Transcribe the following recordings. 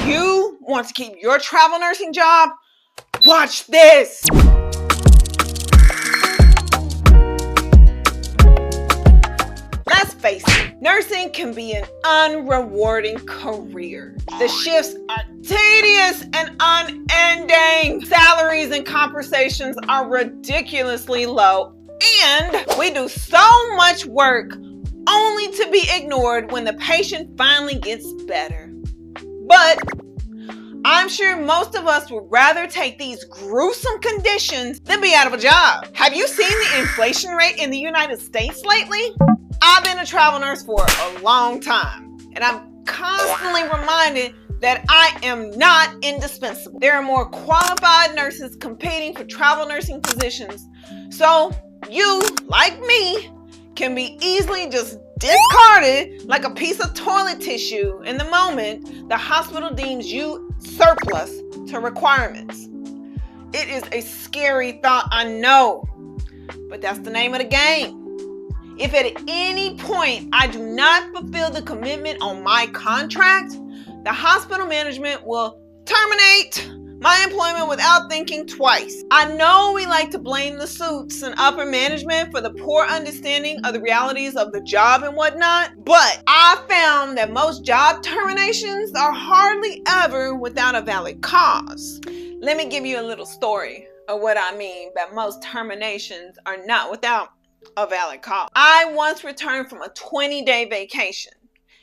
you want to keep your travel nursing job, watch this. Let's face it, nursing can be an unrewarding career. The shifts are tedious and unending. Salaries and compensations are ridiculously low. And we do so much work only to be ignored when the patient finally gets better. But I'm sure most of us would rather take these gruesome conditions than be out of a job. Have you seen the inflation rate in the United States lately? I've been a travel nurse for a long time, and I'm constantly reminded that I am not indispensable. There are more qualified nurses competing for travel nursing positions, so you, like me, can be easily just discarded like a piece of toilet tissue in the moment the hospital deems you surplus to requirements. It is a scary thought, I know, but that's the name of the game. If at any point I do not fulfill the commitment on my contract, the hospital management will terminate my employment without thinking twice. I know we like to blame the suits and upper management for the poor understanding of the realities of the job and whatnot, but I found that most job terminations are hardly ever without a valid cause. Let me give you a little story of what I mean by most terminations are not without a valid cause. I once returned from a 20-day vacation,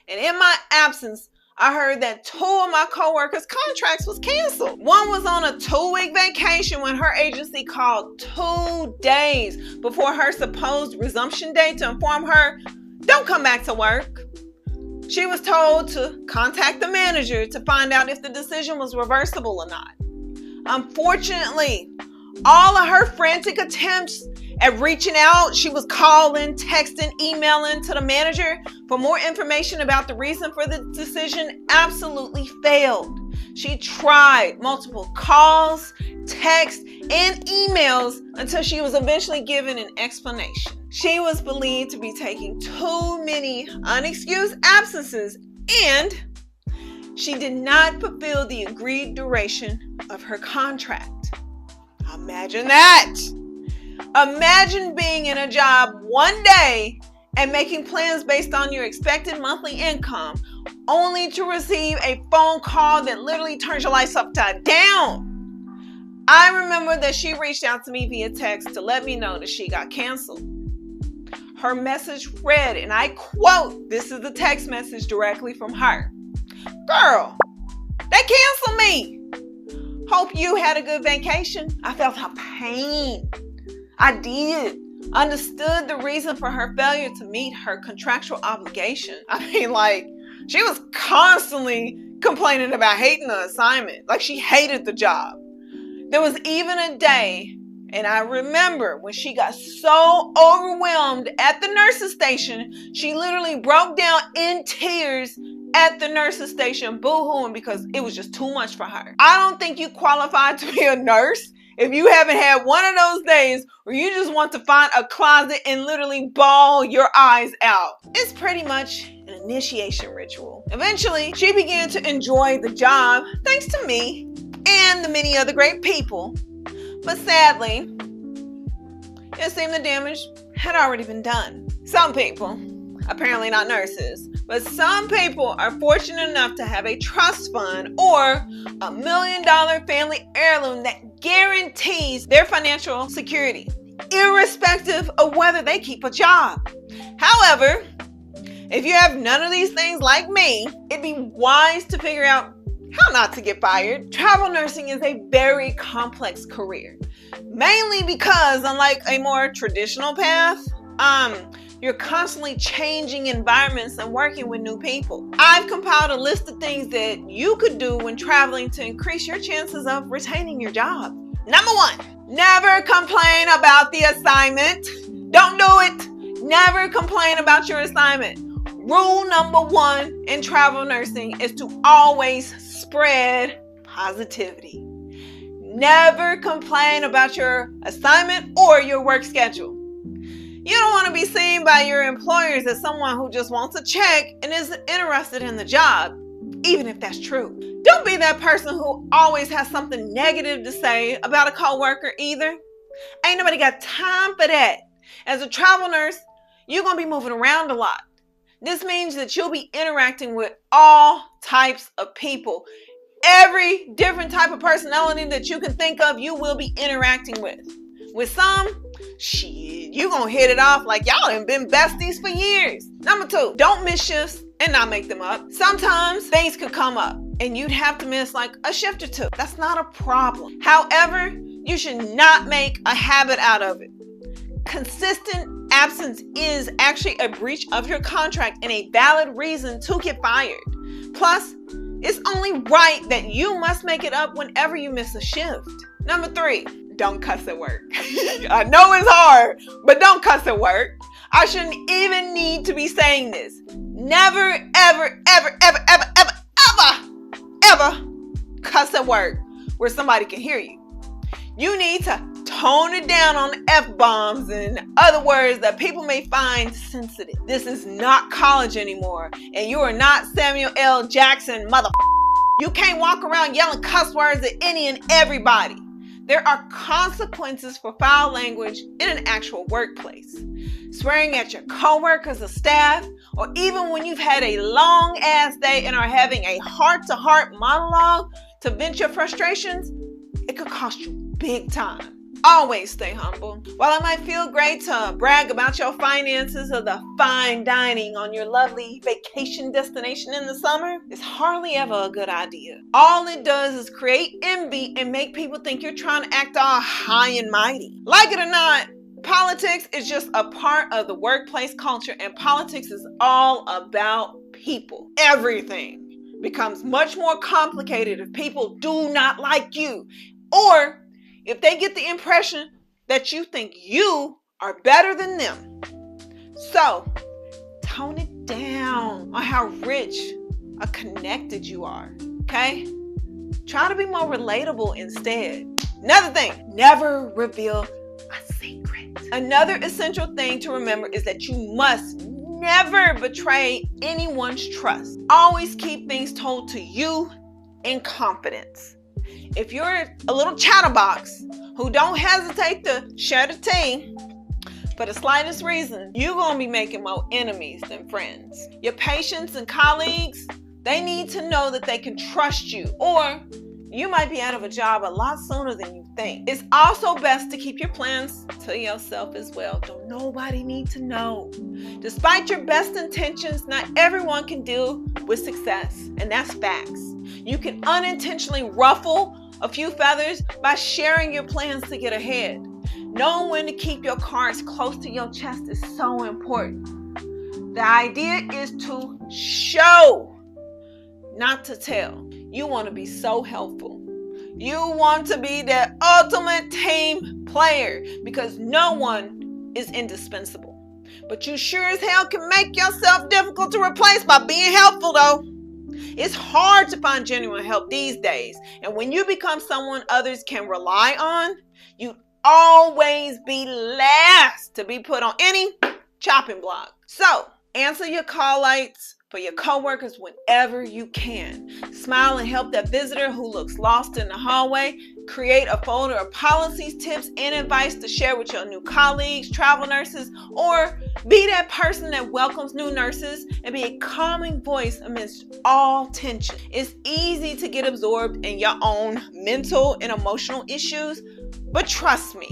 and in my absence, I heard that 2 of my coworkers' contracts was canceled. One was on a 2-week vacation when her agency called 2 days before her supposed resumption date to inform her, don't come back to work. She was told to contact the manager to find out if the decision was reversible or not. Unfortunately, all of her frantic attempts at reaching out, she was calling, texting, emailing to the manager for more information about the reason for the decision, absolutely failed. She tried multiple calls, texts, and emails until she was eventually given an explanation. She was believed to be taking too many unexcused absences, and she did not fulfill the agreed duration of her contract. Imagine that. Imagine being in a job one day and making plans based on your expected monthly income, only to receive a phone call that literally turns your life upside down. I remember that she reached out to me via text to let me know that she got canceled. Her message read, and I quote, this is the text message directly from her. Girl, they canceled me. Hope you had a good vacation. I felt her pain. I did. Understood the reason for her failure to meet her contractual obligation. I mean, she was constantly complaining about hating the assignment. Like, she hated the job. There was even a day, and I remember when she got so overwhelmed at the nurse's station, she literally broke down in tears at the nurse's station, boo-hooing because it was just too much for her. I don't think you qualify to be a nurse if you haven't had one of those days where you just want to find a closet and literally bawl your eyes out. It's pretty much an initiation ritual. Eventually, she began to enjoy the job thanks to me and the many other great people. But sadly, it seemed the damage had already been done. Some people, apparently not nurses, but some people are fortunate enough to have a trust fund or $1 million family heirloom that guarantees their financial security, irrespective of whether they keep a job. However, if you have none of these things like me, it'd be wise to figure out how not to get fired. Travel nursing is a very complex career, mainly because unlike a more traditional path, you're constantly changing environments and working with new people. I've compiled a list of things that you could do when traveling to increase your chances of retaining your job. Number 1, never complain about the assignment. Don't do it. Never complain about your assignment. Rule number 1 in travel nursing is to always spread positivity. Never complain about your assignment or your work schedule. You don't want to be seen by your employers as someone who just wants a check and isn't interested in the job, even if that's true. Don't be that person who always has something negative to say about a coworker either. Ain't nobody got time for that. As a travel nurse, you're going to be moving around a lot. This means that you'll be interacting with all types of people. Every different type of personality that you can think of, you will be interacting with. With some, shit, you gonna hit it off like y'all done been besties for years. Number 2, don't miss shifts and not make them up. Sometimes things could come up and you'd have to miss like a shift or 2. That's not a problem. However, you should not make a habit out of it. Consistent absence is actually a breach of your contract and a valid reason to get fired. Plus, it's only right that you must make it up whenever you miss a shift. Number 3, don't cuss at work. I know it's hard, but don't cuss at work. I shouldn't even need to be saying this. Never, ever, ever, ever, ever, ever, ever, ever cuss at work where somebody can hear you. You need to tone it down on F-bombs and other words that people may find sensitive. This is not college anymore, and you are not Samuel L. Jackson, mother. You can't walk around yelling cuss words at any and everybody. There are consequences for foul language in an actual workplace. Swearing at your coworkers or staff, or even when you've had a long-ass day and are having a heart-to-heart monologue to vent your frustrations, it could cost you big time. Always stay humble. While it might feel great to brag about your finances or the fine dining on your lovely vacation destination in the summer, it's hardly ever a good idea. All it does is create envy and make people think you're trying to act all high and mighty. Like it or not, politics is just a part of the workplace culture, and politics is all about people. Everything becomes much more complicated if people do not like you, or if they get the impression that you think you are better than them. So, tone it down on how rich or connected you are, okay? Try to be more relatable instead. Another thing, never reveal a secret. Another essential thing to remember is that you must never betray anyone's trust. Always keep things told to you in confidence. If you're a little chatterbox who don't hesitate to share the tea for the slightest reason, you're going to be making more enemies than friends. Your patients and colleagues, they need to know that they can trust you, or you might be out of a job a lot sooner than you think. It's also best to keep your plans to yourself as well. Don't nobody need to know. Despite your best intentions, not everyone can deal with success, and that's facts. You can unintentionally ruffle a few feathers by sharing your plans to get ahead. Knowing when to keep your cards close to your chest is so important. The idea is to show, not to tell. You want to be so helpful. You want to be the ultimate team player because no one is indispensable. But you sure as hell can make yourself difficult to replace by being helpful though. It's hard to find genuine help these days. And when you become someone others can rely on, you always be last to be put on any chopping block. So, answer your call lights for your coworkers whenever you can. Smile and help that visitor who looks lost in the hallway. Create a folder of policies, tips, and advice to share with your new colleagues, travel nurses, or be that person that welcomes new nurses and be a calming voice amidst all tension. It's easy to get absorbed in your own mental and emotional issues, but trust me,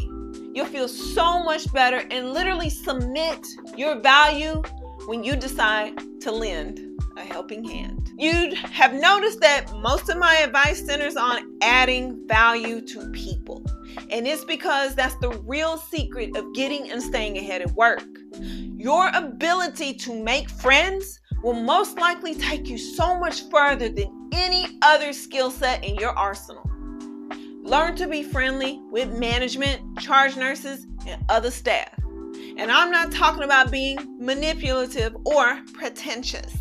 you'll feel so much better and literally submit your value when you decide to lend a helping hand. You'd have noticed that most of my advice centers on adding value to people. And it's because that's the real secret of getting and staying ahead at work. Your ability to make friends will most likely take you so much further than any other skill set in your arsenal. Learn to be friendly with management, charge nurses, and other staff. And I'm not talking about being manipulative or pretentious.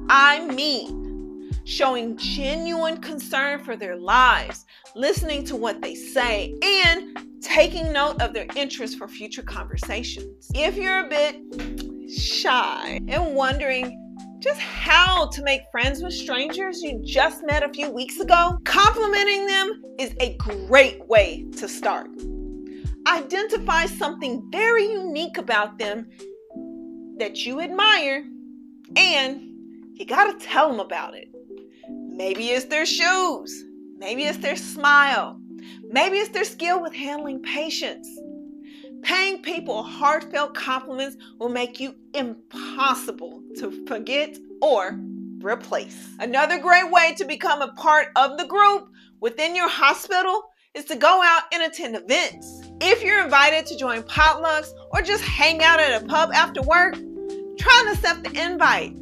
I mean showing genuine concern for their lives, listening to what they say, and taking note of their interests for future conversations. If you're a bit shy and wondering just how to make friends with strangers you just met a few weeks ago. Complimenting them is a great way to start. Identify something very unique about them that you admire, and you gotta tell them about it. Maybe it's their shoes. Maybe it's their smile. Maybe it's their skill with handling patients. Paying people heartfelt compliments will make you impossible to forget or replace. Another great way to become a part of the group within your hospital is to go out and attend events. If you're invited to join potlucks or just hang out at a pub after work, try and accept the invite.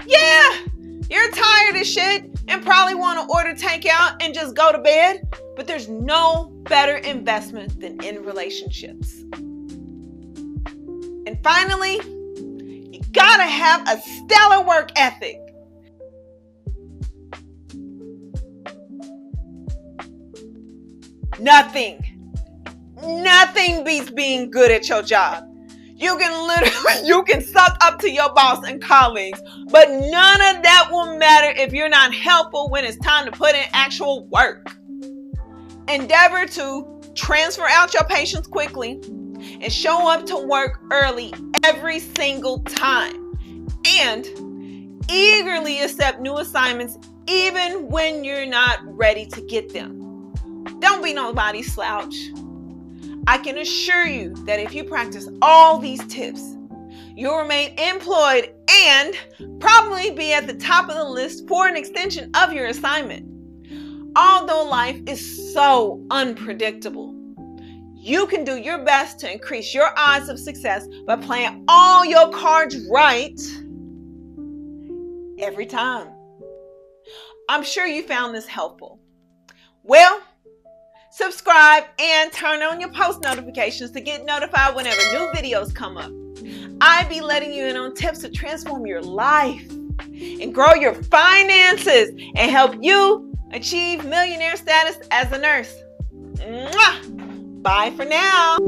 Yeah, you're tired as shit and probably want to order takeout and just go to bed, but there's no better investment than in relationships. And finally, you gotta have a stellar work ethic. Nothing beats being good at your job. You can suck up to your boss and colleagues, but none of that will matter if you're not helpful when it's time to put in actual work. Endeavor to transfer out your patients quickly and show up to work early every single time. And eagerly accept new assignments even when you're not ready to get them. Don't be nobody's slouch. I can assure you that if you practice all these tips, you'll remain employed and probably be at the top of the list for an extension of your assignment. Although life is so unpredictable, you can do your best to increase your odds of success by playing all your cards right every time. I'm sure you found this helpful. Well, subscribe and turn on your post notifications to get notified whenever new videos come up. I'll be letting you in on tips to transform your life and grow your finances and help you achieve millionaire status as a nurse. Mwah! Bye for now.